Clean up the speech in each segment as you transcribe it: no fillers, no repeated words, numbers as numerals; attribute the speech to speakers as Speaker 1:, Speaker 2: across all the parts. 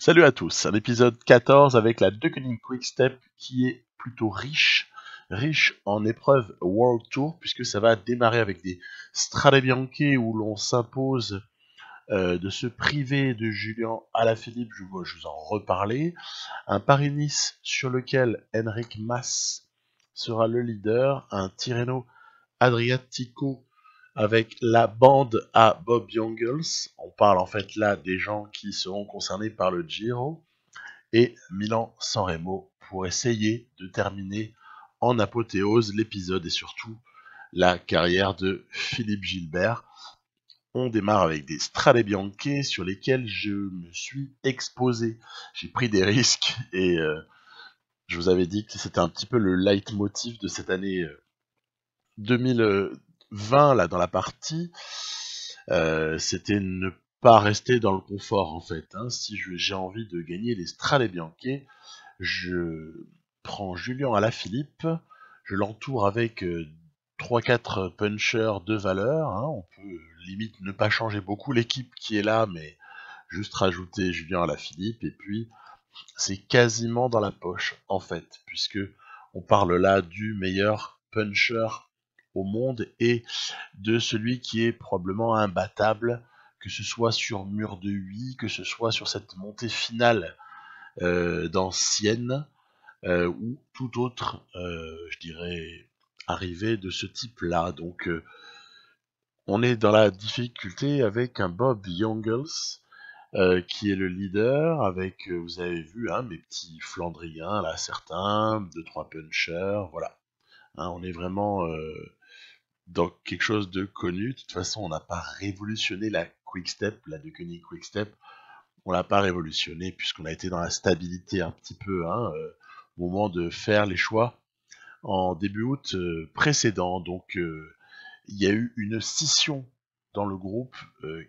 Speaker 1: Salut à tous, un épisode 14 avec la Deceuninck Quick-Step qui est plutôt riche en épreuves World Tour puisque ça va démarrer avec des Strade Bianche où l'on s'impose de se priver de Julien Alaphilippe, je vous en reparler, un Paris-Nice sur lequel Enric Mas sera le leader, un Tirreno Adriatico avec la bande à Bob Jungels. On parle en fait là des gens qui seront concernés par le Giro. Et Milan-San Remo pour essayer de terminer en apothéose l'épisode et surtout la carrière de Philippe Gilbert. On démarre avec des Strade Bianche sur lesquels je me suis exposé. J'ai pris des risques et je vous avais dit que c'était un petit peu le leitmotiv de cette année 2020 là dans la partie. C'était ne pas rester dans le confort en fait. Si j'ai envie de gagner les Strade Bianche, je prends Julien Alaphilippe, je l'entoure avec 3-4 punchers de valeur. On peut limite ne pas changer beaucoup l'équipe qui est là, mais juste rajouter Julien Alaphilippe, et puis c'est quasiment dans la poche en fait, puisque on parle là du meilleur puncher au monde et de celui qui est probablement imbattable, que ce soit sur mur de 8, que ce soit sur cette montée finale dans Sienne, ou tout autre, je dirais, arrivée de ce type-là. Donc on est dans la difficulté avec un Bob Jungels, qui est le leader, avec, vous avez vu, mes petits Flandriens, là, certains, 2-3 punchers, voilà. On est vraiment dans quelque chose de connu. De toute façon, on n'a pas révolutionné la Quick-Step, la Deceuninck Quick-Step, on l'a pas révolutionné puisqu'on a été dans la stabilité un petit peu, au moment de faire les choix en début août précédent. Donc il y a eu une scission dans le groupe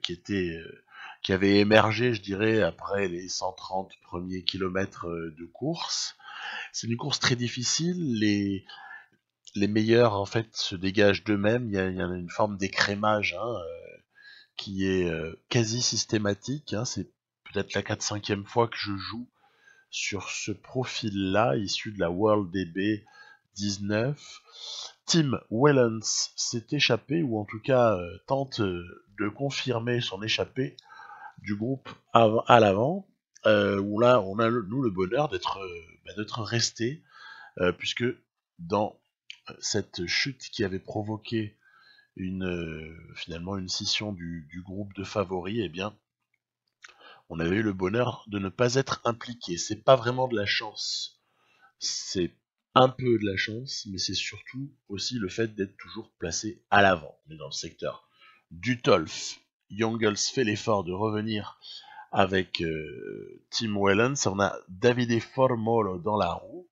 Speaker 1: qui avait émergé, je dirais, après les 130 premiers kilomètres de course. C'est une course très difficile. Les meilleurs en fait se dégagent d'eux-mêmes. Il y a une forme d'écrémage qui est quasi systématique. C'est peut-être la 4-5e fois que je joue sur ce profil-là, issu de la World DB 19. Tim Wellens s'est échappé, ou en tout cas tente de confirmer son échappée du groupe à l'avant, où là on a nous le bonheur d'être resté, puisque dans cette chute qui avait provoqué finalement une scission du groupe de favoris, eh bien on avait eu le bonheur de ne pas être impliqué. C'est pas vraiment de la chance, c'est un peu de la chance, mais c'est surtout aussi le fait d'être toujours placé à l'avant. On est dans le secteur du Tolf. Jungels fait l'effort de revenir avec Tim Wellens. On a Davide Formolo dans la roue.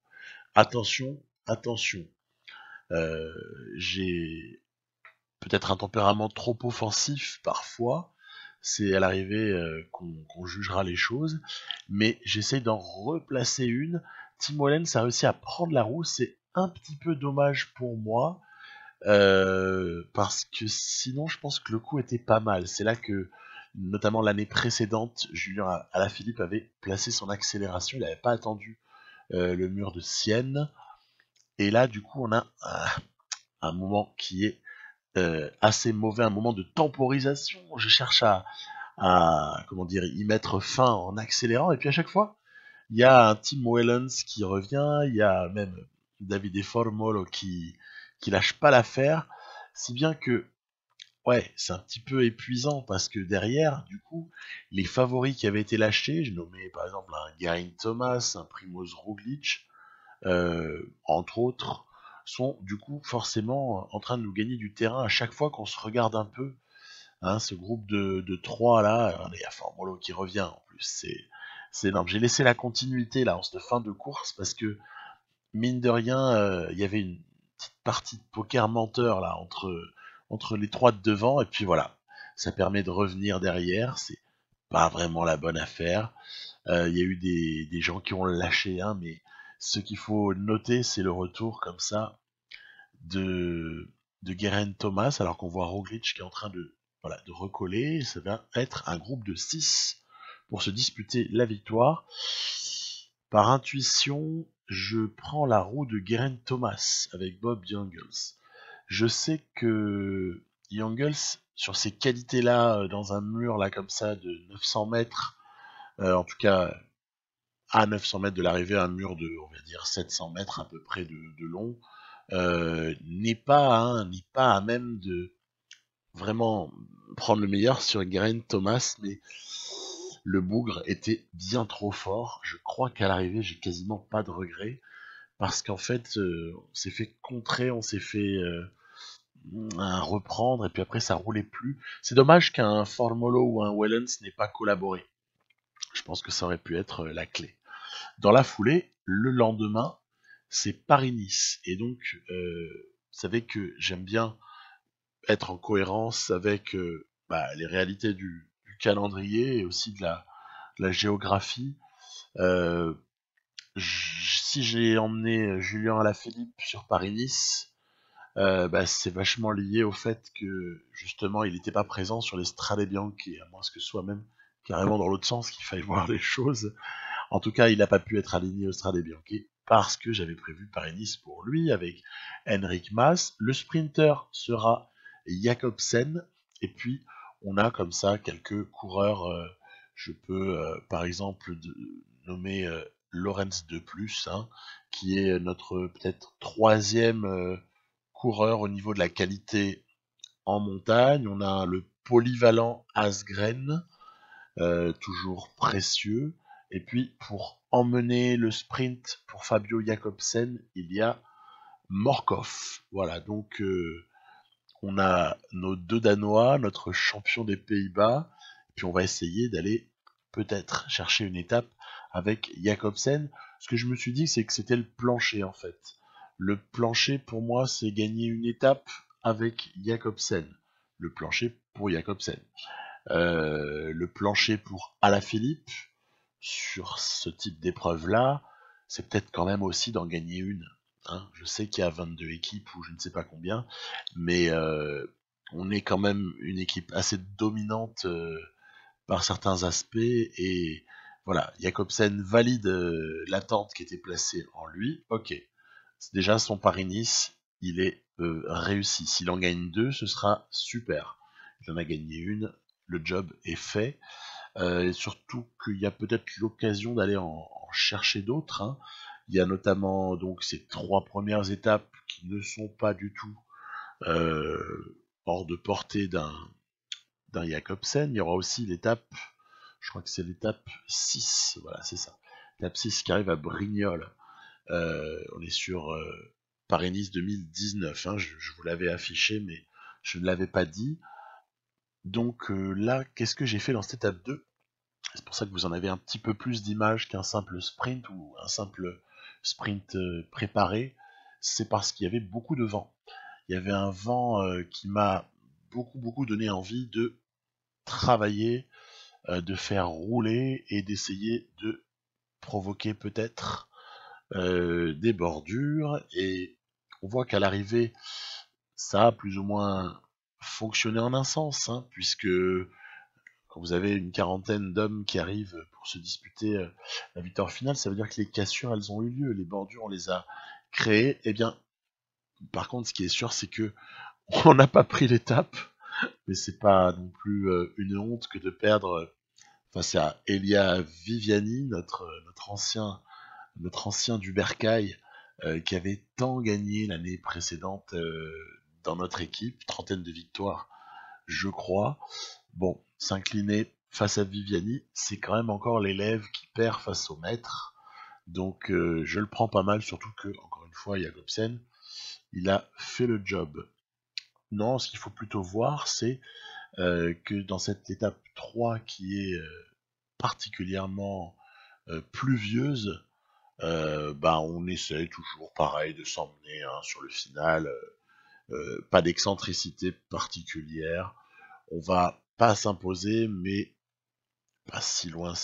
Speaker 1: Attention, attention. J'ai peut-être un tempérament trop offensif parfois. C'est à l'arrivée qu'on jugera les choses. Mais j'essaye d'en replacer une. Tim Wellens a réussi à prendre la roue. C'est un petit peu dommage pour moi. Parce que sinon, je pense que le coup était pas mal. C'est là que, notamment l'année précédente, Julien Alaphilippe avait placé son accélération. Il n'avait pas attendu le mur de Sienne. Et là, du coup, on a un moment qui est assez mauvais, un moment de temporisation. Je cherche à comment dire, y mettre fin en accélérant, et puis à chaque fois, il y a un Tim Wellens qui revient, il y a même Davide Formolo qui lâche pas l'affaire, si bien que, ouais, c'est un petit peu épuisant, parce que derrière, du coup, les favoris qui avaient été lâchés, j'ai nommé par exemple un Geraint Thomas, un Primož Roglic, entre autres, sont du coup forcément en train de nous gagner du terrain à chaque fois qu'on se regarde un peu. Ce groupe de 3 là, il y a Formolo qui revient en plus, c'est énorme. J'ai laissé la continuité là en cette fin de course parce que mine de rien, il y avait une petite partie de poker menteur là entre les 3 de devant, et puis voilà, ça permet de revenir derrière. C'est pas vraiment la bonne affaire. Il y a eu des gens qui ont lâché, mais ce qu'il faut noter, c'est le retour comme ça de Geraint Thomas, alors qu'on voit Roglic qui est en train de recoller. Ça va être un groupe de 6 pour se disputer la victoire. Par intuition, je prends la roue de Geraint Thomas avec Bob Jungels. Je sais que Jungels, sur ces qualités-là, dans un mur là comme ça de 900 mètres, en tout cas à 900 mètres de l'arrivée, un mur de, on va dire, 700 mètres à peu près de long, n'est pas à même de vraiment prendre le meilleur sur Geraint Thomas, mais le bougre était bien trop fort. Je crois qu'à l'arrivée, j'ai quasiment pas de regrets, parce qu'en fait, on s'est fait contrer, on s'est fait reprendre, et puis après, ça roulait plus. C'est dommage qu'un Formolo ou un Wellens n'ait pas collaboré. Je pense que ça aurait pu être la clé. Dans la foulée, le lendemain, c'est Paris-Nice. Et donc, vous savez que j'aime bien être en cohérence avec les réalités du calendrier et aussi de la géographie. Euh, si j'ai emmené Julien Alaphilippe sur Paris-Nice, c'est vachement lié au fait que justement il n'était pas présent sur les Strade Bianche, à moins que ce soit même carrément dans l'autre sens qu'il faille voir les choses. En tout cas, il n'a pas pu être aligné au Strade Bianche parce que j'avais prévu Paris-Nice pour lui avec Henrik Mas. Le sprinter sera Jacobsen. Et puis, on a comme ça quelques coureurs. Je peux, par exemple, nommer Lorenz de Plus, qui est notre peut-être troisième coureur au niveau de la qualité en montagne. On a le polyvalent Asgren, toujours précieux. Et puis, pour emmener le sprint pour Fabio Jacobsen, il y a Morkov. Voilà, donc on a nos deux Danois, notre champion des Pays-Bas, puis on va essayer d'aller peut-être chercher une étape avec Jacobsen. Ce que je me suis dit, c'est que c'était le plancher en fait. Le plancher pour moi, c'est gagner une étape avec Jacobsen. Le plancher pour Jacobsen. Le plancher pour Alaphilippe, sur ce type d'épreuve-là, c'est peut-être quand même aussi d'en gagner une. Je sais qu'il y a 22 équipes ou je ne sais pas combien, mais on est quand même une équipe assez dominante par certains aspects, et voilà, Jacobsen valide l'attente qui était placée en lui. Ok, c'est déjà son Paris-Nice, il est réussi. S'il en gagne deux, ce sera super. Il en a gagné une, le job est fait. Et surtout qu'il y a peut-être l'occasion d'aller en chercher d'autres. Il y a notamment donc ces trois premières étapes qui ne sont pas du tout hors de portée d'un Jacobsen. Il y aura aussi l'étape, je crois que c'est l'étape 6, voilà, c'est ça. L'étape 6 qui arrive à Brignoles. On est sur Paris-Nice 2019. Je vous l'avais affiché, mais je ne l'avais pas dit. Donc là, qu'est-ce que j'ai fait dans cette étape 2? C'est pour ça que vous en avez un petit peu plus d'images qu'un simple sprint ou un simple sprint préparé. C'est parce qu'il y avait beaucoup de vent. Il y avait un vent qui m'a beaucoup donné envie de travailler, de faire rouler et d'essayer de provoquer peut-être des bordures. Et on voit qu'à l'arrivée, ça a plus ou moins fonctionné en un sens, puisque quand vous avez une quarantaine d'hommes qui arrivent pour se disputer la victoire finale, ça veut dire que les cassures, elles ont eu lieu, les bordures, on les a créées. Eh bien, par contre, ce qui est sûr, c'est que on n'a pas pris l'étape, mais c'est pas non plus une honte que de perdre face à Elia Viviani, notre ancien du Bercail, qui avait tant gagné l'année précédente dans notre équipe, trentaine de victoires, je crois. Bon, s'incliner face à Viviani, c'est quand même encore l'élève qui perd face au maître. Donc je le prends pas mal, surtout que, encore une fois, Jacobsen, il a fait le job. Non, ce qu'il faut plutôt voir, c'est que dans cette étape 3 qui est particulièrement pluvieuse, on essaie toujours pareil de s'emmener sur le final, pas d'excentricité particulière. On va pas s'imposer, mais pas si loin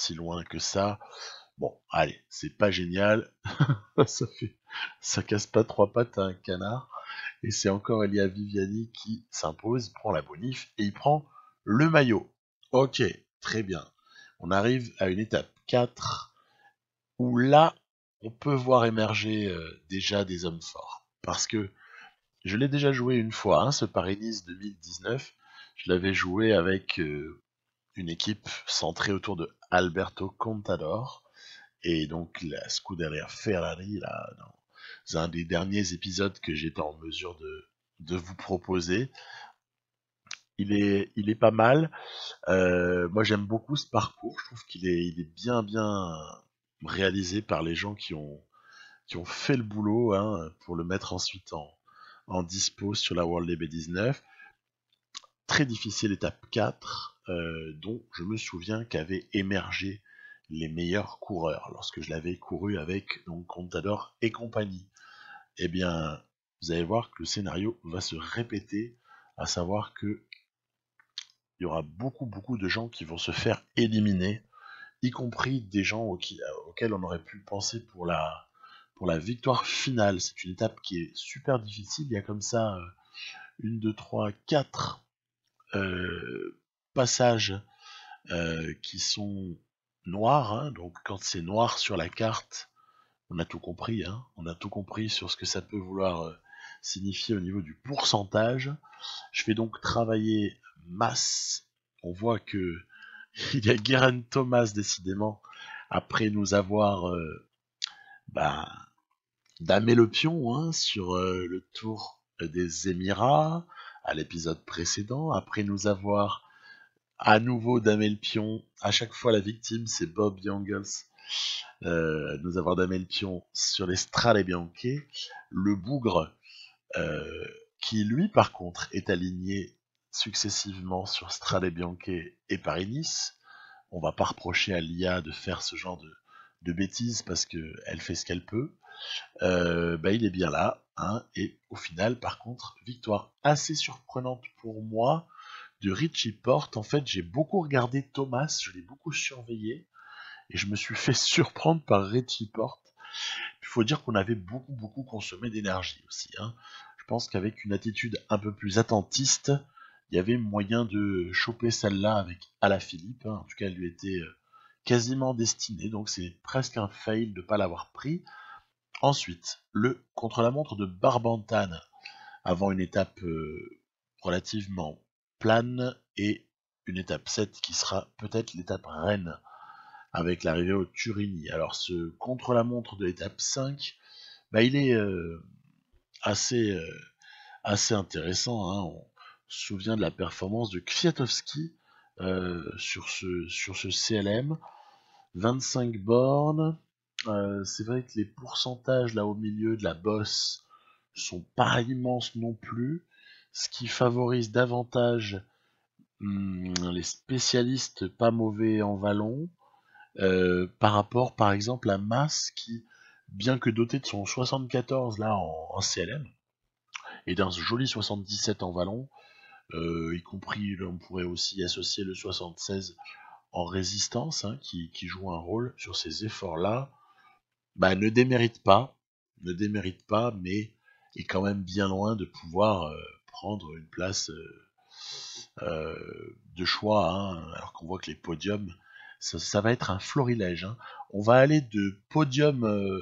Speaker 1: que ça. Bon, allez, c'est pas génial. Ça casse pas trois pattes à un canard. Et c'est encore Elia Viviani qui s'impose, prend la bonif et il prend le maillot. Ok, très bien. On arrive à une étape 4 où là, on peut voir émerger déjà des hommes forts. Parce que je l'ai déjà joué une fois, hein, ce Paris-Nice 2019. Je l'avais joué avec une équipe centrée autour de Alberto Contador et donc la Scuderia Ferrari, là, dans un des derniers épisodes que j'étais en mesure de vous proposer. Il est pas mal. Moi, j'aime beaucoup ce parcours. Je trouve il est bien réalisé par les gens qui ont fait le boulot, hein, pour le mettre ensuite en dispo sur la World DB19. Très difficile étape 4, dont je me souviens qu'avaient émergé les meilleurs coureurs lorsque je l'avais couru avec donc Contador et compagnie. Eh bien, vous allez voir que le scénario va se répéter, à savoir que il y aura beaucoup de gens qui vont se faire éliminer, y compris des gens auxquels on aurait pu penser pour la victoire finale. C'est une étape qui est super difficile. Il y a comme ça 1, 2, 3, 4 passages qui sont noirs, hein. Donc quand c'est noir sur la carte, on a tout compris, hein. On a tout compris sur ce que ça peut vouloir signifier au niveau du pourcentage. Je vais donc travailler masse. On voit que il y a Geraint Thomas décidément, après nous avoir bah, damé le pion, hein, sur le tour des Émirats à l'épisode précédent, après nous avoir à nouveau damé le pion. À chaque fois la victime c'est Bob Jungels, nous avoir damé le pion sur les Strade Bianche, le bougre qui lui par contre est aligné successivement sur Strade Bianche et Paris-Nice. On va pas reprocher à l'IA de faire ce genre de bêtises parce qu'elle fait ce qu'elle peut. Il est bien là, hein, et au final, par contre, victoire assez surprenante pour moi de Richie Porte. En fait, j'ai beaucoup regardé Thomas, je l'ai beaucoup surveillé, et je me suis fait surprendre par Richie Porte. Il faut dire qu'on avait beaucoup consommé d'énergie aussi, hein. Je pense qu'avec une attitude un peu plus attentiste, il y avait moyen de choper celle-là avec Alaphilippe, hein. En tout cas, elle lui était quasiment destinée, donc c'est presque un fail de ne pas l'avoir pris. Ensuite, le contre-la-montre de Barbantane, avant une étape relativement plane et une étape 7 qui sera peut-être l'étape reine avec l'arrivée au Turini. Alors ce contre-la-montre de l'étape 5, il est assez, assez intéressant, hein. On se souvient de la performance de Kwiatkowski sur ce CLM. 25 bornes. C'est vrai que les pourcentages là au milieu de la bosse sont pas immenses non plus, ce qui favorise davantage les spécialistes pas mauvais en vallon, par rapport par exemple à Mas qui, bien que doté de son 74 là en CLM et d'un joli 77 en vallon, y compris on pourrait aussi associer le 76 en résistance, hein, qui joue un rôle sur ces efforts là, ne démérite pas, mais est quand même bien loin de pouvoir prendre une place de choix, hein, alors qu'on voit que les podiums, ça va être un florilège, hein. On va aller de podium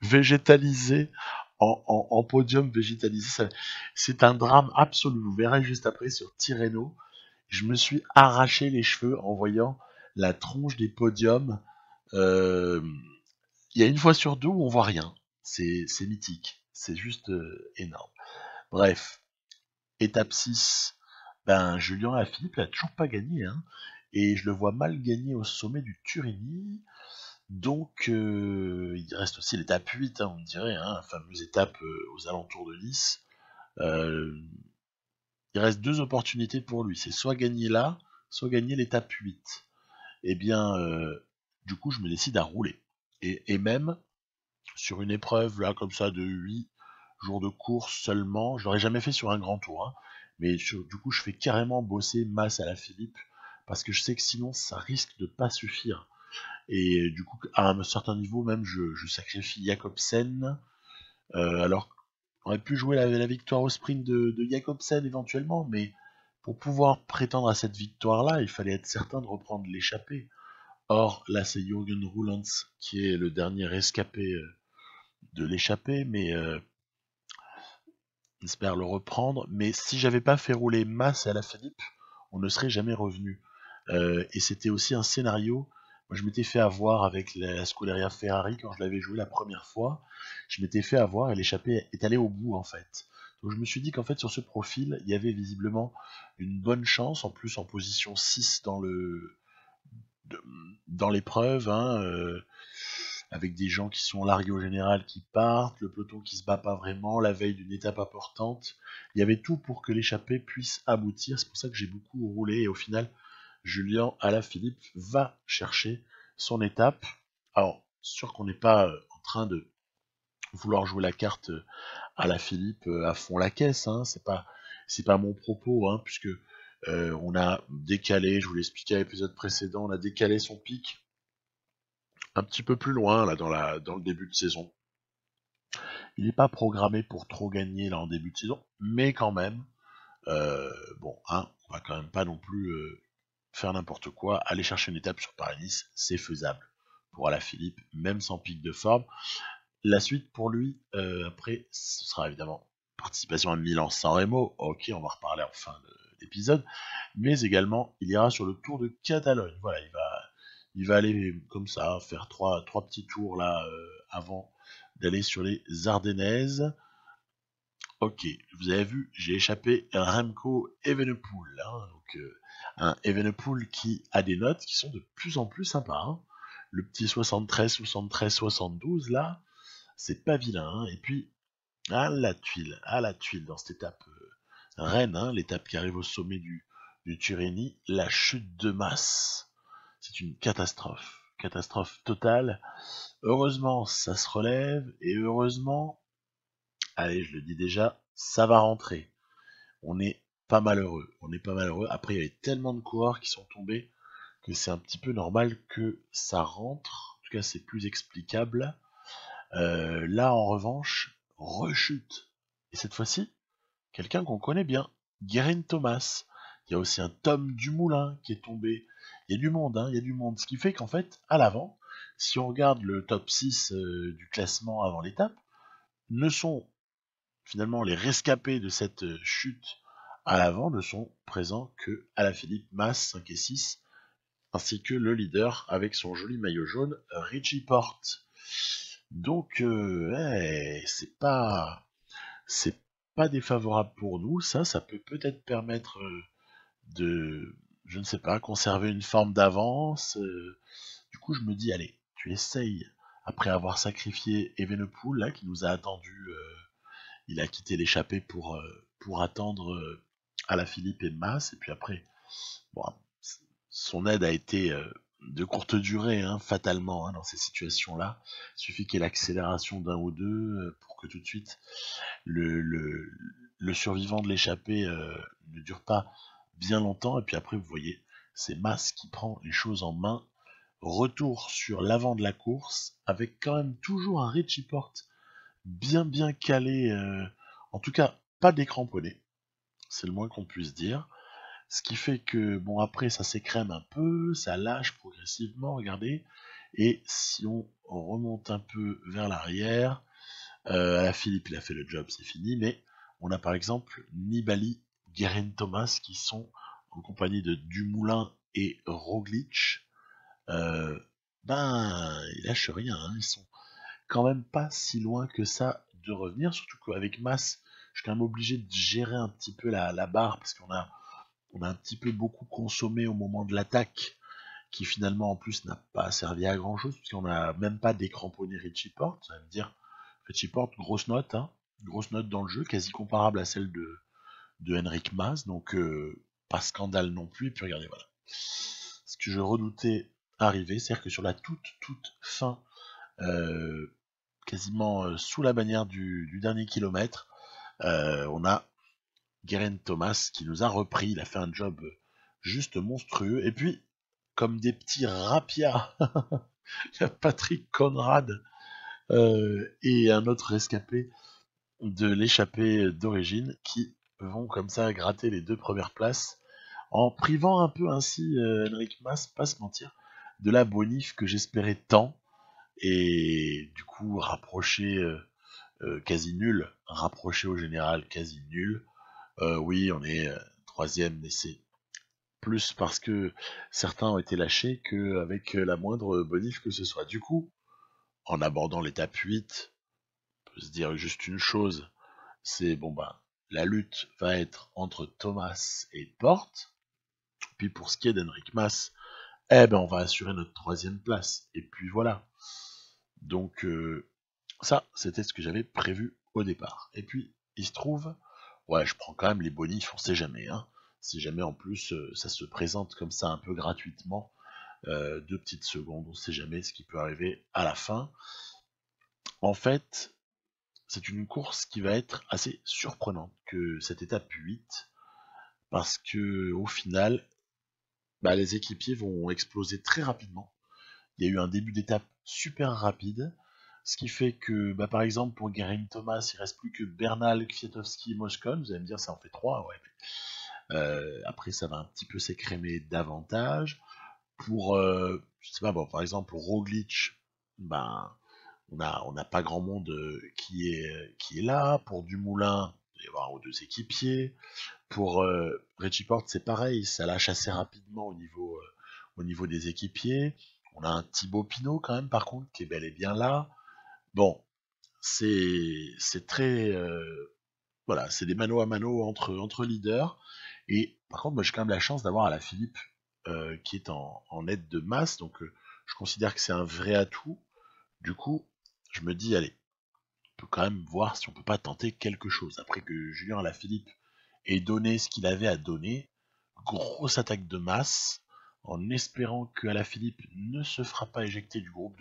Speaker 1: végétalisé en podium végétalisé. C'est un drame absolu. Vous verrez juste après sur Tirreno. Je me suis arraché les cheveux en voyant la tronche des podiums. Il y a une fois sur deux où on voit rien. C'est mythique. C'est juste énorme. Bref, étape 6. Julien Alaphilippe n'a toujours pas gagné, hein, et je le vois mal gagner au sommet du Turini. Donc, il reste aussi l'étape 8, hein, on dirait, hein, la fameuse étape aux alentours de Nice. Il reste 2 opportunités pour lui. C'est soit gagner là, soit gagner l'étape 8. Eh bien, du coup, je me décide à rouler. Et même, sur une épreuve, là, comme ça, de 8 jours de course seulement, je l'aurais jamais fait sur un grand tour, hein, mais du coup, je fais carrément bosser Mas Alaphilippe, parce que je sais que sinon, ça risque de pas suffire. Et du coup, à un certain niveau, même, je sacrifie Jacobsen. Alors, on aurait pu jouer la victoire au sprint de Jacobsen éventuellement, mais Pour pouvoir prétendre à cette victoire-là, il fallait être certain de reprendre l'échappée. Or, là, c'est Jürgen Roulands qui est le dernier rescapé de l'échappée, mais j'espère le reprendre. Mais si j'avais pas fait rouler Mas et Alaphilippe, on ne serait jamais revenu. Et c'était aussi un scénario. Moi, je m'étais fait avoir avec la Scuderia Ferrari quand je l'avais joué la première fois. Je m'étais fait avoir et l'échappée est allée au bout en fait. Donc je me suis dit qu'en fait sur ce profil, il y avait visiblement une bonne chance, en plus en position 6 dans l'épreuve, hein, avec des gens qui sont largués au général qui partent, le peloton qui se bat pas vraiment, la veille d'une étape importante. Il y avait tout pour que l'échappée puisse aboutir. C'est pour ça que j'ai beaucoup roulé et au final, Julien Alaphilippe va chercher son étape. Alors, sûr qu'on n'est pas en train de vouloir jouer la carte Alaphilippe à fond la caisse, hein. C'est pas mon propos, hein, puisque on a décalé, je vous l'ai expliqué à l'épisode précédent, on a décalé son pic un petit peu plus loin là dans le début de saison. Il n'est pas programmé pour trop gagner là en début de saison, mais quand même, bon, hein, on va quand même pas non plus faire n'importe quoi. Aller chercher une étape sur Paris-Nice, c'est faisable pour Alaphilippe, même sans pic de forme. La suite pour lui, après, ce sera évidemment participation à Milan-San Remo. Ok, on va reparler en fin d'épisode. Mais également, il ira sur le Tour de Catalogne. Voilà, il va aller comme ça, faire trois petits tours là avant d'aller sur les Ardennaises. Ok, vous avez vu, j'ai échappé à Remco Evenepoel. Hein, donc, un Evenepoel qui a des notes qui sont de plus en plus sympas. Hein. Le petit 73, 73, 72 là, c'est pas vilain. Hein. Et puis, à la tuile dans cette étape Rennes, hein, l'étape qui arrive au sommet du Turini, la chute de masse. C'est une catastrophe totale. Heureusement, ça se relève, et heureusement, allez, je le dis déjà, ça va rentrer. On n'est pas malheureux, Après, il y avait tellement de coureurs qui sont tombés que c'est un petit peu normal que ça rentre. En tout cas, c'est plus explicable. Là, en revanche, rechute. Et cette fois-ci, quelqu'un qu'on connaît bien, Guérin Thomas. Il y a aussi un Tom Dumoulin qui est tombé. Il y a du monde, hein, il y a du monde. Ce qui fait qu'en fait, à l'avant, si on regarde le top 6 du classement avant l'étape, ne sont finalement les rescapés de cette chute à l'avant ne sont présents que Alaphilippe, Mas 5 et 6, ainsi que le leader avec son joli maillot jaune, Richie Porte. Donc, c'est pas défavorable pour nous. Ça peut peut-être permettre de, je ne sais pas, conserver une forme d'avance. Du coup, je me dis, allez, tu essayes, après avoir sacrifié Evenepoel, là, qui nous a attendu, il a quitté l'échappée pour attendre Alaphilippe et Mas, et puis après, bon, son aide a été de courte durée, hein, fatalement, hein, dans ces situations-là. Il suffit qu'il y ait l'accélération d'un ou deux pour que tout de suite le survivant de l'échappée ne dure pas bien longtemps. Et puis après, vous voyez, c'est Mas qui prend les choses en main. Retour sur l'avant de la course, avec quand même toujours un Richie Porte bien calé, en tout cas pas décramponné, c'est le moins qu'on puisse dire. Ce qui fait que, bon, après, ça s'écrème un peu, ça lâche progressivement, regardez. Et si on remonte un peu vers l'arrière, Alaphilippe, il a fait le job, c'est fini. Mais on a par exemple Nibali, Guerin Thomas, qui sont en compagnie de Dumoulin et Roglic. Ils lâchent rien, hein, ils sont quand même pas si loin que ça de revenir, surtout qu'avec Mas, je suis quand même obligé de gérer un petit peu la barre, parce on a un petit peu beaucoup consommé au moment de l'attaque, qui finalement en plus n'a pas servi à grand chose, puisqu'on n'a même pas décramponné Richie Porte. Ça veut me dire, Richie Porte, grosse note dans le jeu, quasi comparable à celle de Henrik Mas, donc pas scandale non plus. Et puis regardez, voilà. Ce que je redoutais arriver, c'est-à-dire que sur la toute fin, quasiment sous la bannière du dernier kilomètre, on a Guerin Thomas qui nous a repris, il a fait un job juste monstrueux, et puis comme des petits rapias, il y a Patrick Conrad et un autre rescapé de l'échappée d'origine qui vont comme ça gratter les 2 premières places, en privant un peu ainsi Enric Mas, pas se mentir, de la bonif que j'espérais tant, et du coup rapproché quasi nul, rapproché au général quasi nul. Oui, on est troisième, mais c'est plus parce que certains ont été lâchés qu'avec la moindre bonif que ce soit. Du coup, en abordant l'étape 8, on peut se dire juste une chose, c'est bon bah la lutte va être entre Thomas et Porte. Puis pour ce qui est d'Henrik Mas, eh ben on va assurer notre troisième place. Et puis voilà. Donc ça, c'était ce que j'avais prévu au départ. Et puis, il se trouve, ouais, je prends quand même les bonifs, on sait jamais, hein. Si jamais en plus ça se présente comme ça un peu gratuitement, 2 petites secondes, on sait jamais ce qui peut arriver à la fin. En fait, c'est une course qui va être assez surprenante que cette étape 8, parce que au final, bah, les équipiers vont exploser très rapidement. Il y a eu un début d'étape super rapide, ce qui fait que, bah, par exemple, pour Geraint Thomas, il reste plus que Bernal, Kwiatkowski et Moscon. Vous allez me dire, ça en fait 3, ouais. Après, ça va un petit peu s'écrémer davantage. Pour, je sais pas, bon, par exemple, pour Roglic, ben, on n'a pas grand monde qui est là. Pour Dumoulin, il va y avoir un ou 2 équipiers. Pour Richie Porte, c'est pareil, ça lâche assez rapidement au niveau des équipiers. On a un Thibaut Pinot quand même, par contre, qui est bel et bien là. Bon, c'est très voilà, c'est des mano à mano entre leaders. Et par contre, moi j'ai quand même la chance d'avoir Alaphilippe qui est en aide de masse, donc je considère que c'est un vrai atout. Du coup, je me dis, allez, on peut quand même voir si on peut pas tenter quelque chose. Après que Julien Alaphilippe ait donné ce qu'il avait à donner, grosse attaque de masse, en espérant que Alaphilippe ne se fera pas éjecter du groupe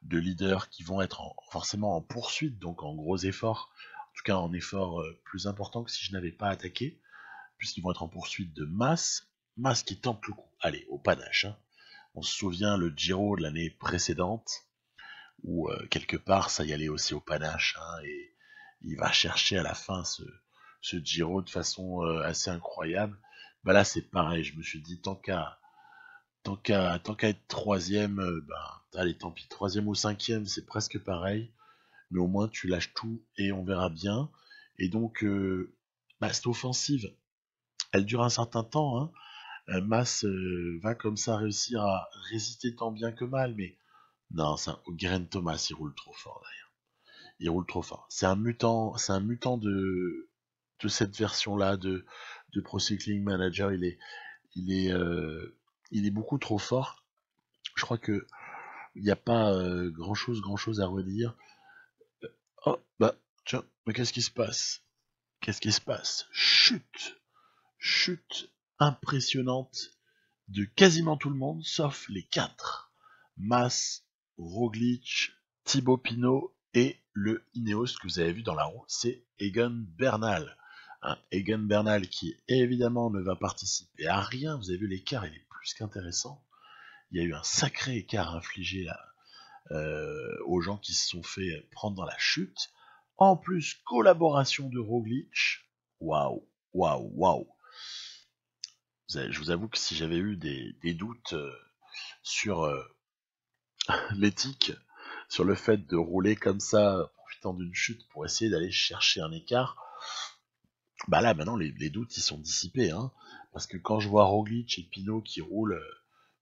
Speaker 1: de leaders qui vont être forcément en poursuite, donc en gros effort, en tout cas en effort plus important que si je n'avais pas attaqué, puisqu'ils vont être en poursuite de Mas, Mas qui tente le coup, allez, au panache. Hein. On se souvient le Giro de l'année précédente, où quelque part ça y allait aussi au panache, hein, et il va chercher à la fin ce Giro de façon assez incroyable. Bah là c'est pareil, je me suis dit tant qu'à être troisième, ben allez tant pis, troisième ou cinquième c'est presque pareil, mais au moins tu lâches tout et on verra bien. Et donc bah, cette offensive, elle dure un certain temps, hein. Mas va comme ça réussir à résister tant bien que mal, mais non, ça, Geraint Thomas, il roule trop fort d'ailleurs. Il roule trop fort. C'est un mutant de cette version-là de Pro Cycling Manager. Il est, euh, il est beaucoup trop fort. Je crois que il n'y a pas grand chose à redire. Oh, bah, tiens, mais qu'est-ce qui se passe? Qu'est-ce qui se passe? Chute impressionnante de quasiment tout le monde, sauf les 4. Mas, Roglic, Thibaut Pinot et le Ineos que vous avez vu dans la roue, c'est Egan Bernal. Egan Bernal qui évidemment ne va participer à rien, vous avez vu l'écart, il est plus qu'intéressant. Il y a eu un sacré écart infligé là, aux gens qui se sont fait prendre dans la chute. En plus, collaboration de Roglic. Waouh, waouh, waouh. Je vous avoue que si j'avais eu des doutes sur l'éthique, sur le fait de rouler comme ça, profitant d'une chute pour essayer d'aller chercher un écart, bah là maintenant les doutes ils sont dissipés, hein, parce que quand je vois Roglic et Pinot qui roulent,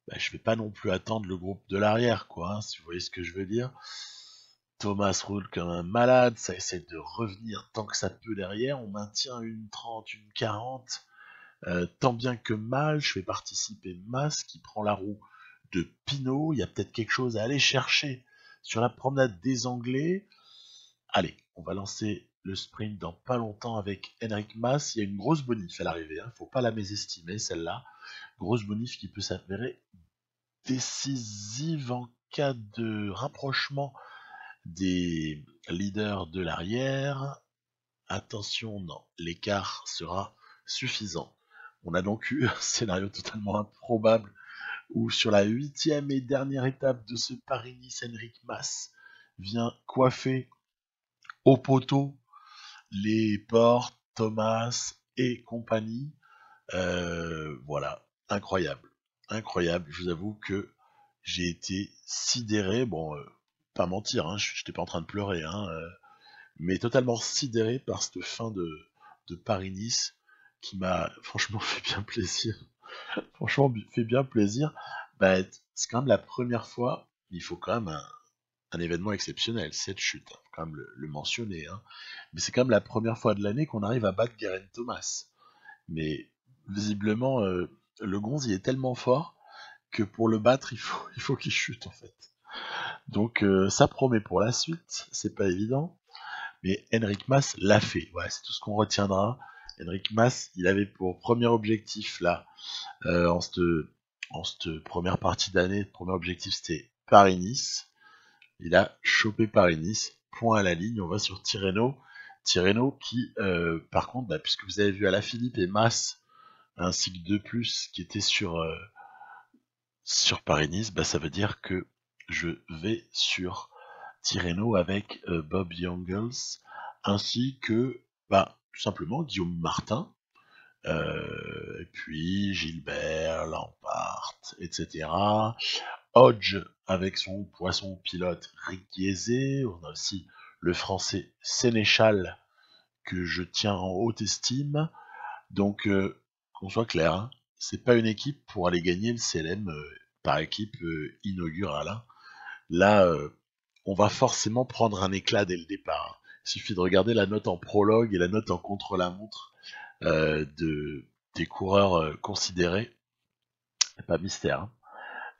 Speaker 1: bah, je vais pas non plus attendre le groupe de l'arrière, quoi, hein, si vous voyez ce que je veux dire. Thomas roule comme un malade, ça essaie de revenir tant que ça peut derrière, on maintient une 30, une 40, tant bien que mal, je fais participer Mas qui prend la roue de Pinot, il y a peut-être quelque chose à aller chercher sur la promenade des Anglais. Allez, on va lancer le sprint dans pas longtemps avec Henrik Mas. Il y a une grosse bonif à l'arrivée, hein. Faut pas la mésestimer celle-là. Grosse bonif qui peut s'avérer décisive en cas de rapprochement des leaders de l'arrière. Attention, non, l'écart sera suffisant. On a donc eu un scénario totalement improbable où sur la 8e et dernière étape de ce Paris-Nice, Henrik Mas vient coiffer au poteau les Portes, Thomas et compagnie. Voilà, incroyable. Incroyable, je vous avoue que j'ai été sidéré, bon, pas mentir, hein, j'étais pas en train de pleurer, hein, mais totalement sidéré par cette fin de Paris-Nice qui m'a franchement fait bien plaisir. Franchement, fait bien plaisir. Bah, c'est quand même la première fois, il faut quand même un événement exceptionnel, cette chute, hein, faut quand même le mentionner, hein. Mais c'est quand même la première fois de l'année qu'on arrive à battre Geraint Thomas. Mais visiblement, le Gonze il est tellement fort que pour le battre, il faut qu'il chute en fait. Donc ça promet pour la suite, c'est pas évident. Mais Enric Mas l'a fait. Voilà, c'est tout ce qu'on retiendra. Enric Mas, il avait pour premier objectif là, en cette première partie d'année, le premier objectif c'était Paris-Nice. Il a chopé Paris-Nice, point à la ligne, on va sur Tirreno. Tirreno qui, par contre, bah, puisque vous avez vu Alaphilippe et Mas, ainsi que 2 plus qui étaient sur Paris-Nice, bah, ça veut dire que je vais sur Tirreno avec Bob Jungels, ainsi que bah, tout simplement Guillaume Martin, et puis Gilbert, Lampart, etc. Hodge avec son poisson pilote Riquiezé. On a aussi le français Sénéchal que je tiens en haute estime. Donc, qu'on soit clair, hein, c'est pas une équipe pour aller gagner le CLM par équipe inaugurale, hein. Là, on va forcément prendre un éclat dès le départ. Il suffit de regarder la note en prologue et la note en contre-la-montre des coureurs considérés. Il n'y a pas mystère, hein.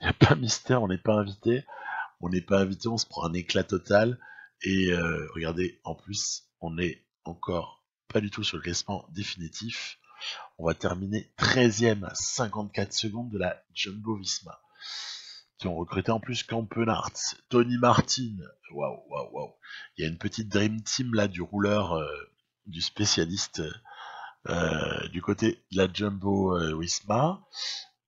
Speaker 1: Il n'y a pas mystère, on n'est pas invité. On n'est pas invité, on se prend un éclat total. Et regardez, en plus, on est encore pas du tout sur le classement définitif. On va terminer 13ème à 54 secondes de la Jumbo Visma, qui ont recruté en plus Campenart, Tony Martin. Waouh, waouh, waouh. Il y a une petite dream team là du rouleur, du spécialiste du côté de la Jumbo Visma.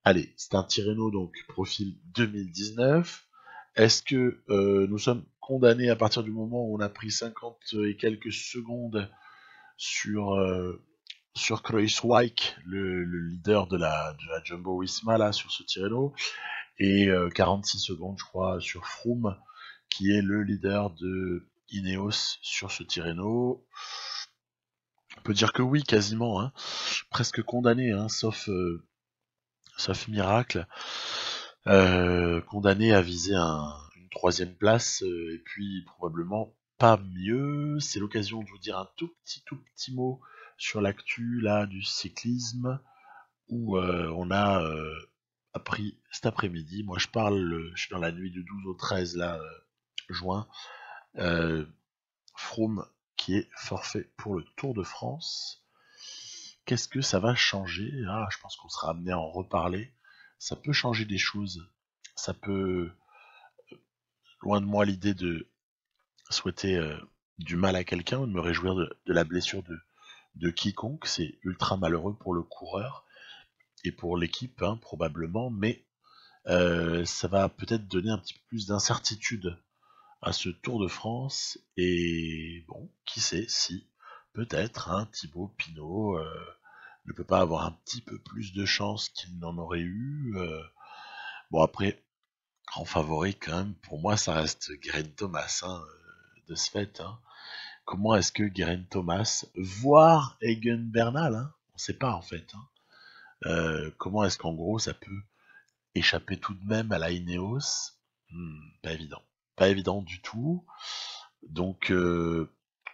Speaker 1: Allez, c'est un Tirreno donc profil 2019. Est-ce que nous sommes condamnés à partir du moment où on a pris 50 et quelques secondes sur Kruijswijk, le leader de la Jumbo Visma là sur ce Tirreno, et 46 secondes je crois sur Froome qui est le leader de Ineos sur ce Tirreno? On peut dire que oui, quasiment, hein. Presque condamné, hein, sauf miracle, condamné à viser une 3ème place, et puis probablement pas mieux. C'est l'occasion de vous dire un tout petit mot sur l'actu là du cyclisme, où on a appris cet après-midi, moi je suis dans la nuit du 12 au 13 là, juin, Froome qui est forfait pour le Tour de France. Qu'est-ce que ça va changer? Ah, je pense qu'on sera amené à en reparler. Ça peut changer des choses. Ça peut, loin de moi l'idée de souhaiter du mal à quelqu'un ou de me réjouir de la blessure de quiconque. C'est ultra malheureux pour le coureur et pour l'équipe, hein, probablement, mais ça va peut-être donner un petit peu plus d'incertitude à ce Tour de France. Et bon, qui sait si peut-être Thibaut Pinot ne peut pas avoir un petit peu plus de chance qu'il n'en aurait eu. Bon après, grand favori quand même, pour moi ça reste Geraint Thomas, hein, de ce fait, hein. Comment est-ce que Geraint Thomas, voire Egan Bernal, hein, on sait pas en fait, hein, comment est-ce qu'en gros ça peut échapper tout de même à la Ineos? Pas évident. Pas évident du tout. Donc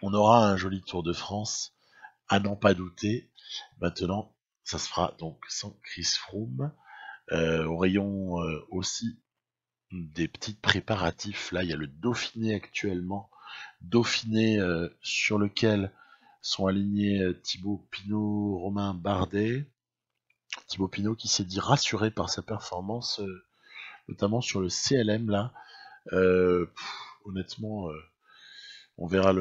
Speaker 1: on aura un joli Tour de France, à n'en pas douter. Maintenant, ça se fera donc sans Chris Froome. Au rayon aussi des petits préparatifs, là il y a le Dauphiné actuellement. Dauphiné sur lequel sont alignés Thibaut Pinot, Romain Bardet. Thibaut Pinot qui s'est dit rassuré par sa performance, notamment sur le CLM là. Honnêtement, on verra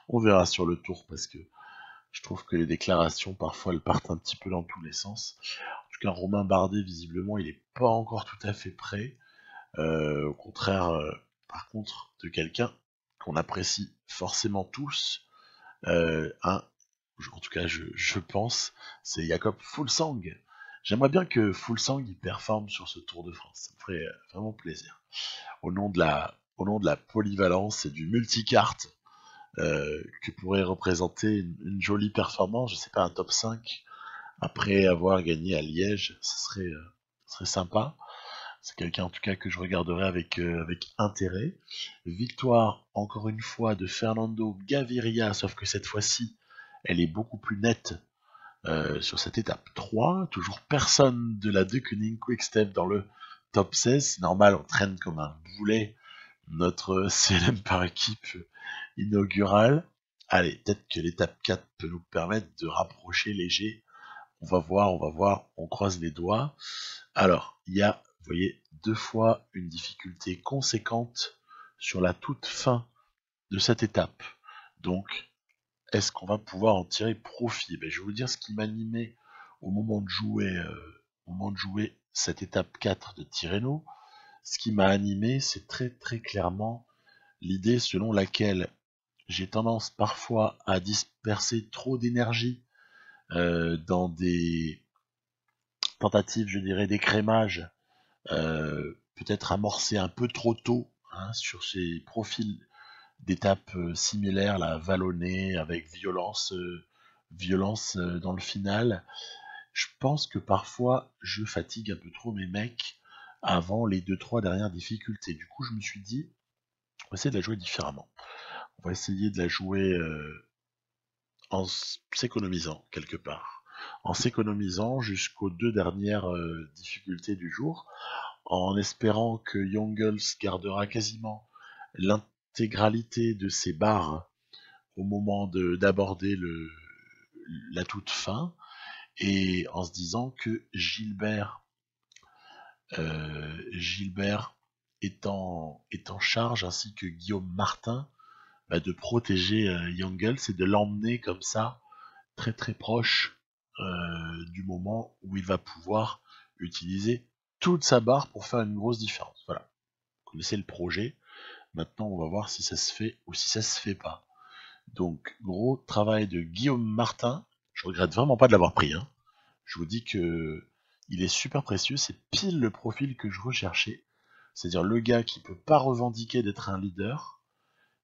Speaker 1: on verra sur le tour, parce que je trouve que les déclarations parfois elles partent un petit peu dans tous les sens. En tout cas, Romain Bardet visiblement il est pas encore tout à fait prêt. Au contraire, par contre, de quelqu'un qu'on apprécie forcément tous, un en tout cas je pense, c'est Jakob Fuglsang. J'aimerais bien que Fuglsang il performe sur ce Tour de France, ça me ferait vraiment plaisir. Au nom de la polyvalence et du multicarte que pourrait représenter une jolie performance, je sais pas, un top 5 après avoir gagné à Liège, ce serait sympa. C'est quelqu'un en tout cas que je regarderai avec intérêt. Victoire encore une fois de Fernando Gaviria, sauf que cette fois-ci, elle est beaucoup plus nette sur cette étape 3. Toujours personne de la De Koning Quick-Step dans le top 16. C'est normal, on traîne comme un boulet notre CLM par équipe inaugurale. Allez, peut-être que l'étape 4 peut nous permettre de rapprocher léger. On va voir, on croise les doigts. Alors, il y a, vous voyez, deux fois une difficulté conséquente sur la toute fin de cette étape. Donc, est-ce qu'on va pouvoir en tirer profit? Je vais vous dire ce qui m'animait au moment de jouer cette étape 4 de Tirreno. Ce qui m'a animé, c'est très très clairement l'idée selon laquelle j'ai tendance parfois à disperser trop d'énergie dans des tentatives, je dirais, d'écrémage, peut-être amorcé un peu trop tôt sur ces profils d'étapes similaires, la vallonnée avec violence dans le final. Je pense que parfois je fatigue un peu trop mes mecs avant les 2-3 dernières difficultés. Du coup, je me suis dit, on va essayer de la jouer différemment. On va essayer de la jouer en s'économisant quelque part. En s'économisant jusqu'aux deux dernières difficultés du jour, en espérant que Youngles gardera quasiment l'intégralité de ses barres au moment d'aborder la toute fin, et en se disant que Gilbert est en charge, ainsi que Guillaume Martin, de protéger Youngles et de l'emmener comme ça très très proche du moment où il va pouvoir utiliser toute sa barre pour faire une grosse différence. Voilà, vous connaissez le projet. Maintenant, on va voir si ça se fait ou si ça se fait pas. Donc, gros travail de Guillaume Martin. Je regrette vraiment pas de l'avoir pris. Je vous dis que il est super précieux. C'est pile le profil que je recherchais. C'est-à-dire le gars qui peut pas revendiquer d'être un leader,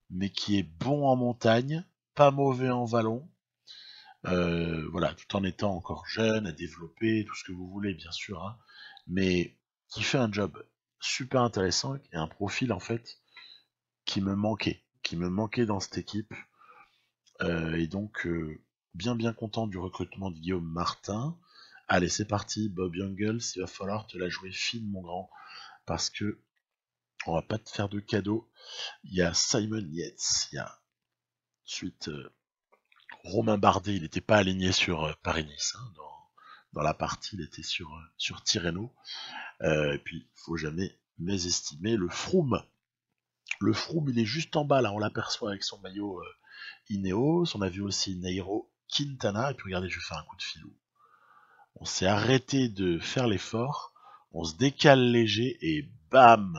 Speaker 1: mais qui est bon en montagne, pas mauvais en vallon. Voilà, tout en étant encore jeune, à développer, tout ce que vous voulez, bien sûr, mais qui fait un job super intéressant et un profil en fait qui me manquait dans cette équipe. Et donc, bien content du recrutement de Guillaume Martin. Allez, c'est parti, Bob Youngles, il va falloir te la jouer fine, mon grand, parce que on va pas te faire de cadeaux. Il y a Simon Yates, il y a ensuite Romain Bardet, il n'était pas aligné sur Paris-Nice, dans la partie, il était sur Tirreno. Et puis, il faut jamais mésestimer le Froome. Le Froome, il est juste en bas, là, on l'aperçoit avec son maillot Ineos. On a vu aussi Nairo Quintana. Et puis regardez, je vais faire un coup de filou. On s'est arrêté de faire l'effort, on se décale léger et bam,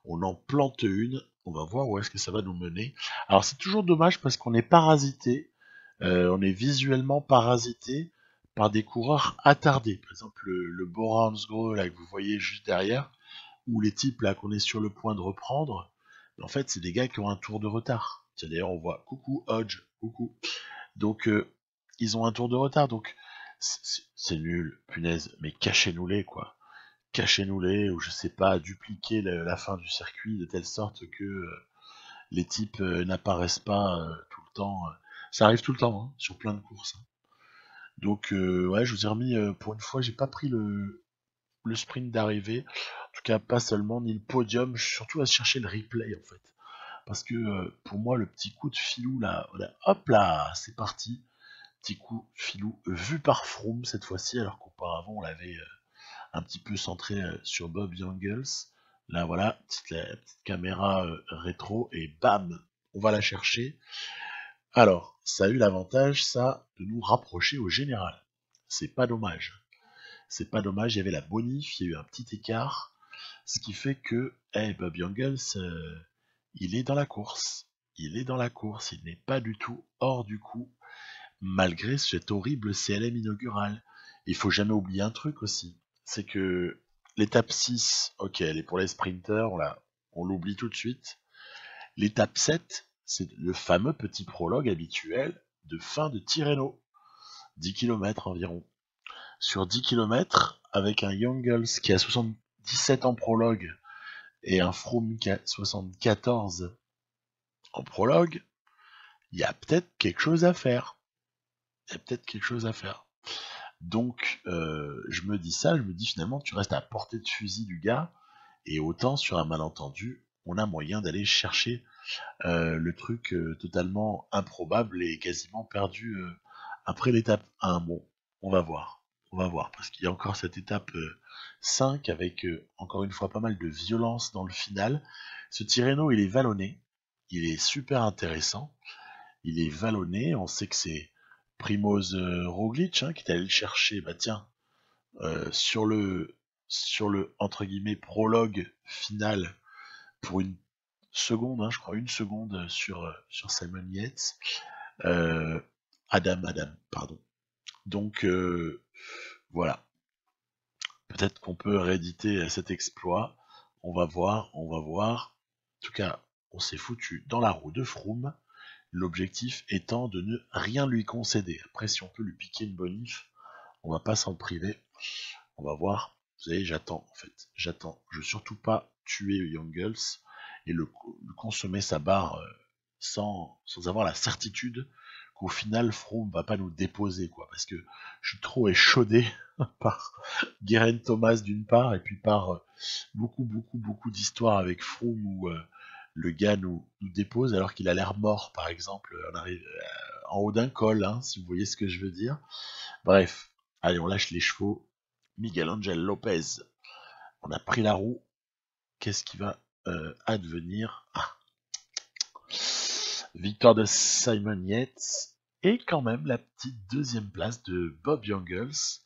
Speaker 1: on en plante une. On va voir où est-ce que ça va nous mener. Alors c'est toujours dommage parce qu'on est parasité, on est visuellement parasité par des coureurs attardés. Par exemple le Bora Hansgrohe là que vous voyez juste derrière, ou les types là qu'on est sur le point de reprendre. En fait c'est des gars qui ont un tour de retard. Tiens, d'ailleurs on voit coucou Hodge, coucou. Donc ils ont un tour de retard, donc c'est nul, punaise, mais cachez-nous-les, quoi. Cachez-nous-les, ou je sais pas, dupliquer la fin du circuit de telle sorte que les types n'apparaissent pas tout le temps. Ça arrive tout le temps, sur plein de courses. Donc, ouais, je vous ai remis, pour une fois, j'ai pas pris le sprint d'arrivée. En tout cas, pas seulement, ni le podium, je suis surtout à chercher le replay, en fait. Parce que, pour moi, le petit coup de filou, là, voilà, hop là, c'est parti. Petit coup filou vu par Froome cette fois-ci, alors qu'auparavant on l'avait un petit peu centré sur Bob Youngles. Là voilà, petite caméra rétro et bam, on va la chercher. Alors, ça a eu l'avantage, ça, de nous rapprocher au général. C'est pas dommage. C'est pas dommage, il y avait la bonif, il y a eu un petit écart, ce qui fait que Bob Youngles, il est dans la course. Il est dans la course, il n'est pas du tout hors du coup. malgré cet horrible CLM inaugural. Il faut jamais oublier un truc aussi, c'est que l'étape 6, ok, elle est pour les sprinters, on l'oublie tout de suite. L'étape 7, c'est le fameux petit prologue habituel de fin de Tirreno, 10 km environ. Sur 10 km, avec un Youngles qui a 77 en prologue et un Froome qui a 74 en prologue, il y a peut-être quelque chose à faire. Donc, je me dis ça, je me dis finalement, tu restes à portée de fusil du gars, et autant sur un malentendu, on a moyen d'aller chercher le truc totalement improbable et quasiment perdu après l'étape 1. Bon, on va voir, parce qu'il y a encore cette étape 5 avec encore une fois pas mal de violence dans le final. Ce Tirreno, il est vallonné, il est super intéressant, il est vallonné, on sait que c'est Primoz Roglic qui est allé le chercher, bah tiens, sur le entre guillemets prologue final pour une seconde, je crois une seconde sur Simon Yates, Adam, pardon. Donc voilà, peut-être qu'on peut rééditer cet exploit. On va voir. En tout cas, on s'est foutu dans la roue de Froome. L'objectif étant de ne rien lui concéder. Après, si on peut lui piquer une bonif, on va pas s'en priver. On va voir. Vous savez, j'attends en fait. J'attends. Je veux surtout pas tuer Youngles et le consommer sa barre sans avoir la certitude qu'au final Froome va pas nous déposer, quoi. Parce que je suis trop échaudé par Geraint Thomas d'une part, et puis par beaucoup d'histoires avec Froome où le gars nous dépose alors qu'il a l'air mort, par exemple, on arrive en haut d'un col, si vous voyez ce que je veux dire. Bref, allez, on lâche les chevaux. Miguel Angel Lopez, on a pris la roue. Qu'est-ce qui va advenir? Victoire de Simon Yates et quand même la petite deuxième place de Bob Jungels.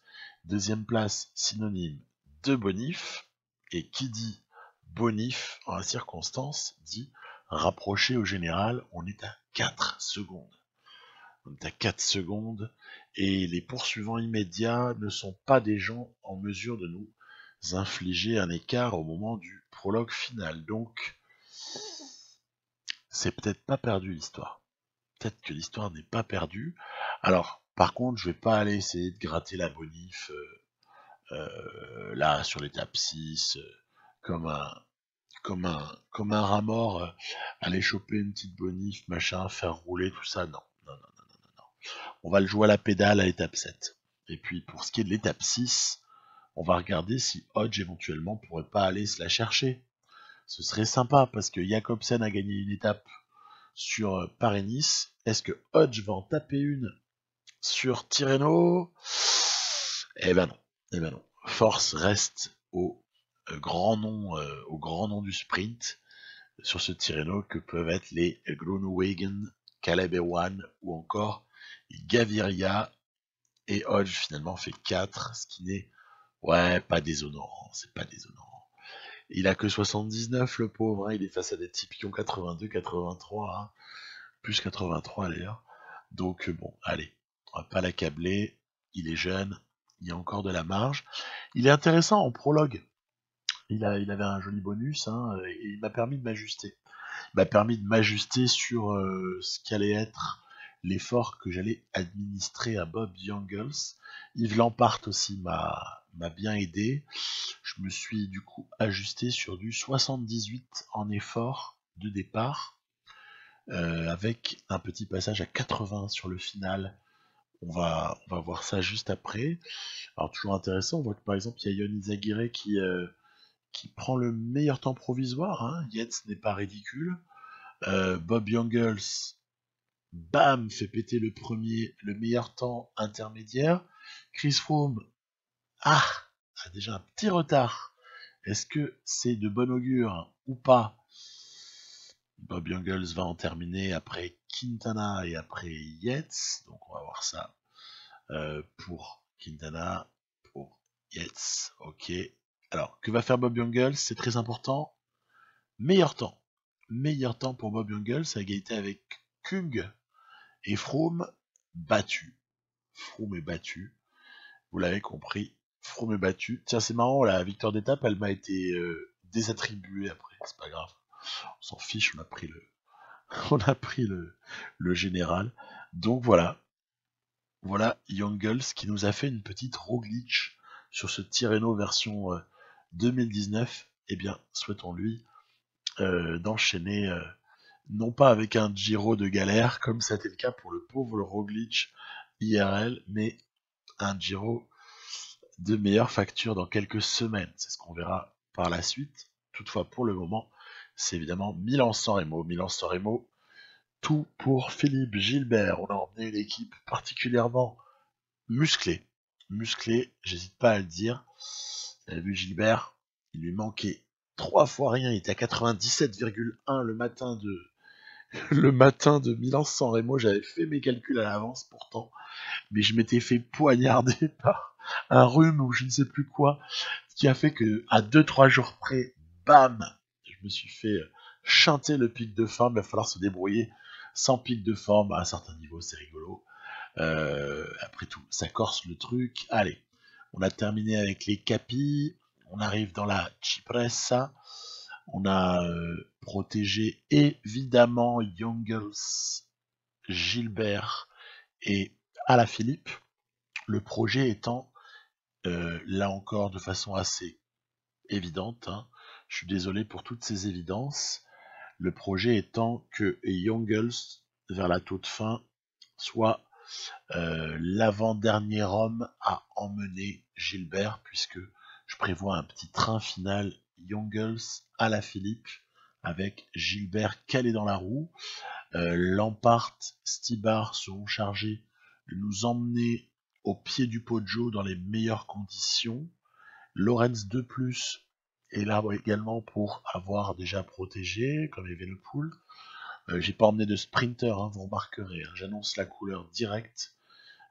Speaker 1: Deuxième place synonyme de bonif, et qui dit bonif en la circonstance dit rapproché au général. On est à 4 secondes. Et les poursuivants immédiats ne sont pas des gens en mesure de nous infliger un écart au moment du prologue final. Donc, c'est peut-être pas perdu l'histoire. Peut-être que l'histoire n'est pas perdue. Alors, par contre, je vais pas aller essayer de gratter la bonif là sur l'étape 6 comme un rat mort, aller choper une petite bonif, machin, faire rouler tout ça. Non. On va le jouer à la pédale à l'étape 7. Et puis pour ce qui est de l'étape 6, on va regarder si Hodge éventuellement pourrait pas aller se la chercher. Ce serait sympa parce que Jacobsen a gagné une étape sur Paris-Nice. Est-ce que Hodge va en taper une sur Tirreno? Eh ben non. Force reste au grand nom du sprint sur ce Tirreno que peuvent être les Groenewegen, Caleb Ewan ou encore Gaviria. Et Hodge finalement fait 4, ce qui n'est pas déshonorant, c'est pas déshonorant. Il a que 79 le pauvre, il est face à des types qui ont 82, 83, plus 83 d'ailleurs. Donc bon, allez, on va pas l'accabler, il est jeune, il y a encore de la marge. Il est intéressant en prologue. Il avait un joli bonus et il m'a permis de m'ajuster. Il m'a permis de m'ajuster sur ce qu'allait être l'effort que j'allais administrer à Bob Jungels. Yves Lampart aussi m'a bien aidé. Je me suis du coup ajusté sur du 78 en effort de départ, avec un petit passage à 80 sur le final. On va voir ça juste après. Alors toujours intéressant, on voit que par exemple il y a Yonis Aguirre qui prend le meilleur temps provisoire. Yates n'est pas ridicule. Bob Jungels, bam, fait péter le meilleur temps intermédiaire. Chris Froome, a déjà un petit retard. Est-ce que c'est de bon augure ou pas? Bob Jungels va en terminer après Quintana et après Yates. Donc on va voir ça pour Quintana, pour Yates. Ok. Alors, que va faire Bob Jungels? C'est très important. Meilleur temps. Meilleur temps pour Bob Jungels à égalité avec Kung et Froome. battu. Froome est battu. Vous l'avez compris. Froome est battu. Tiens, c'est marrant, la victoire d'étape, elle m'a été désattribuée après. C'est pas grave. On s'en fiche, on a pris on a pris le général. Donc voilà. Voilà Youngles qui nous a fait une petite Roglic sur ce Tirreno version 2019. Eh bien, souhaitons-lui d'enchaîner, non pas avec un Giro de galère, comme ça a été le cas pour le pauvre Roglic IRL, mais un Giro de meilleure facture dans quelques semaines. C'est ce qu'on verra par la suite. Toutefois, pour le moment, c'est évidemment Milan-San Remo. Milan-San Remo, tout pour Philippe Gilbert. On a emmené une équipe particulièrement musclée. Musclée, j'hésite pas à le dire. Vous avez vu Gilbert, il lui manquait 3 fois rien. Il était à 97,1 le matin de Milan-San Remo. J'avais fait mes calculs à l'avance pourtant, mais je m'étais fait poignarder par un rhume ou je ne sais plus quoi, ce qui a fait que à 2-3 jours près, bam, je me suis fait chanter le pic de forme. Il va falloir se débrouiller sans pic de forme à un certain niveau, c'est rigolo. Après tout, ça corse le truc. Allez, on a terminé avec les capis. On arrive dans la Cipressa. On a protégé évidemment Youngles, Gilbert et Alaphilippe. Le projet étant, là encore de façon assez évidente, hein, je suis désolé pour toutes ces évidences, le projet étant que Youngles, vers la toute fin, soit l'avant-dernier homme à emmener Gilbert, puisque je prévois un petit train final Youngles Alaphilippe, avec Gilbert calé dans la roue. Lampart, Stibar seront chargés de nous emmener au pied du Poggio dans les meilleures conditions. Lorenz de plus est là également pour avoir déjà protégé, comme Evenepoel. J'ai pas emmené de sprinter, hein, vous remarquerez, hein, j'annonce la couleur directe.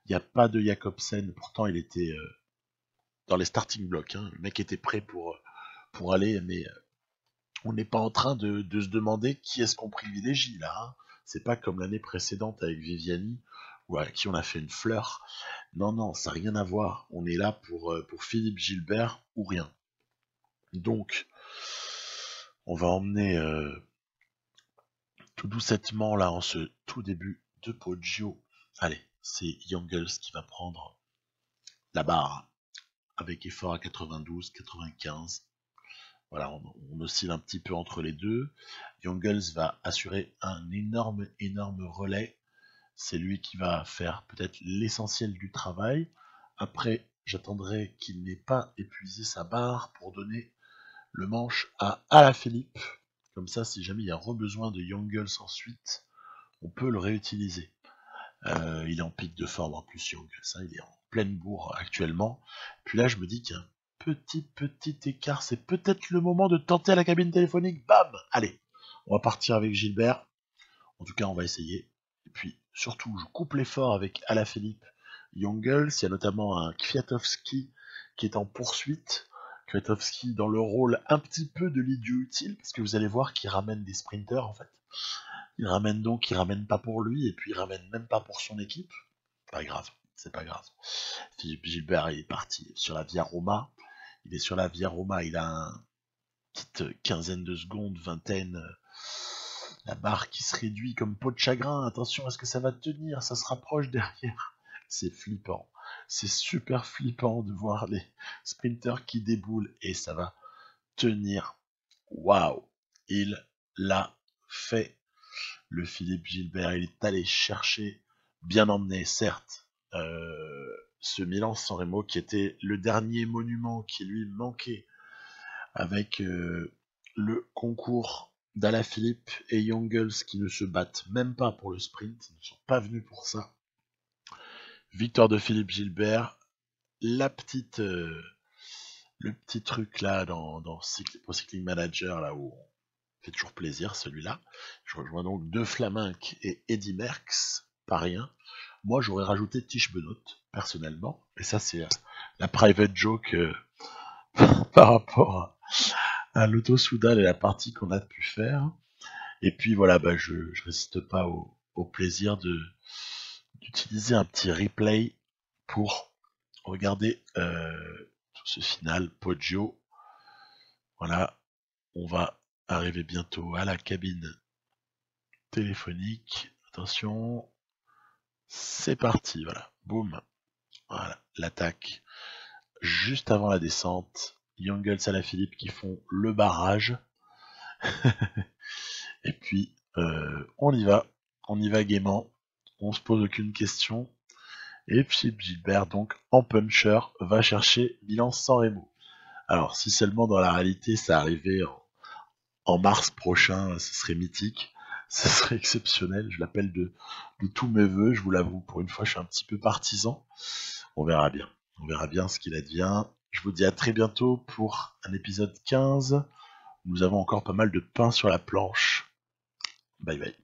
Speaker 1: Il n'y a pas de Jacobsen, pourtant il était dans les starting blocks, hein. Le mec était prêt pour aller, mais on n'est pas en train de se demander qui est-ce qu'on privilégie là, hein. C'est pas comme l'année précédente avec Viviani, ou à qui on a fait une fleur. Non, non, ça n'a rien à voir. On est là pour Philippe Gilbert ou rien. Donc, on va emmener tout doucettement là en ce tout début de Poggio. Allez, c'est Youngles qui va prendre la barre avec effort à 92, 95. Voilà, on oscille un petit peu entre les deux. Youngles va assurer un énorme relais. C'est lui qui va faire peut-être l'essentiel du travail. Après, j'attendrai qu'il n'ait pas épuisé sa barre pour donner le manche à Alaphilippe. Comme ça, si jamais il y a besoin de Youngles ensuite, on peut le réutiliser. Il est en pic de forme en plus, Youngles, hein, il est en pleine bourre actuellement. Puis là, je me dis qu'il y a un petit écart, c'est peut-être le moment de tenter à la cabine téléphonique. Bam! Allez, on va partir avec Gilbert. En tout cas, on va essayer. Et puis, surtout, je coupe l'effort avec Alaphilippe Youngles. Il y a notamment un Kwiatkowski qui est en poursuite. Kwiatkowski dans le rôle un petit peu de l'idiot utile, parce que vous allez voir qu'il ramène des sprinters, en fait. Il ramène pas pour lui, et puis il ramène même pas pour son équipe. Pas grave, c'est pas grave. Philippe Gilbert, il est parti sur la Via Roma. Il est sur la Via Roma, il a une petite quinzaine de secondes, vingtaine. La barre qui se réduit comme peau de chagrin. Attention, est-ce que ça va tenir? Ça se rapproche derrière. C'est flippant. C'est super flippant de voir les sprinters qui déboulent et ça va tenir. Waouh! Il l'a fait. Le Philippe Gilbert, il est allé chercher, bien emmené, certes, ce Milan-San Remo qui était le dernier monument qui lui manquait avec le concours d'Alaphilippe et Youngles qui ne se battent même pas pour le sprint, ils ne sont pas venus pour ça. Victoire de Philippe Gilbert, le petit truc là dans Pro Cycling Manager là où on fait toujours plaisir celui-là. Je rejoins donc deux Flaminck et Eddy Merckx, pas rien. Moi j'aurais rajouté Tish Benoît personnellement, et ça c'est la private joke par rapport à l'auto-soudal et la partie qu'on a pu faire. Et puis voilà, bah, je résiste pas au plaisir de d'utiliser un petit replay pour regarder tout ce final. Poggio. Voilà, on va arriver bientôt à la cabine téléphonique. Attention, c'est parti, voilà, boum. Voilà, l'attaque juste avant la descente. Youngles à la Philippe qui font le barrage. Et puis, on y va gaiement. On se pose aucune question. Et Philippe Gilbert, donc en puncher, va chercher Milan-San Remo. Alors, si seulement dans la réalité ça arrivait en mars prochain, ce serait mythique. Ce serait exceptionnel. Je l'appelle de tous mes voeux. Je vous l'avoue, pour une fois, je suis un petit peu partisan. On verra bien. On verra bien ce qu'il advient. Je vous dis à très bientôt pour un épisode 15. Nous avons encore pas mal de pain sur la planche. Bye bye.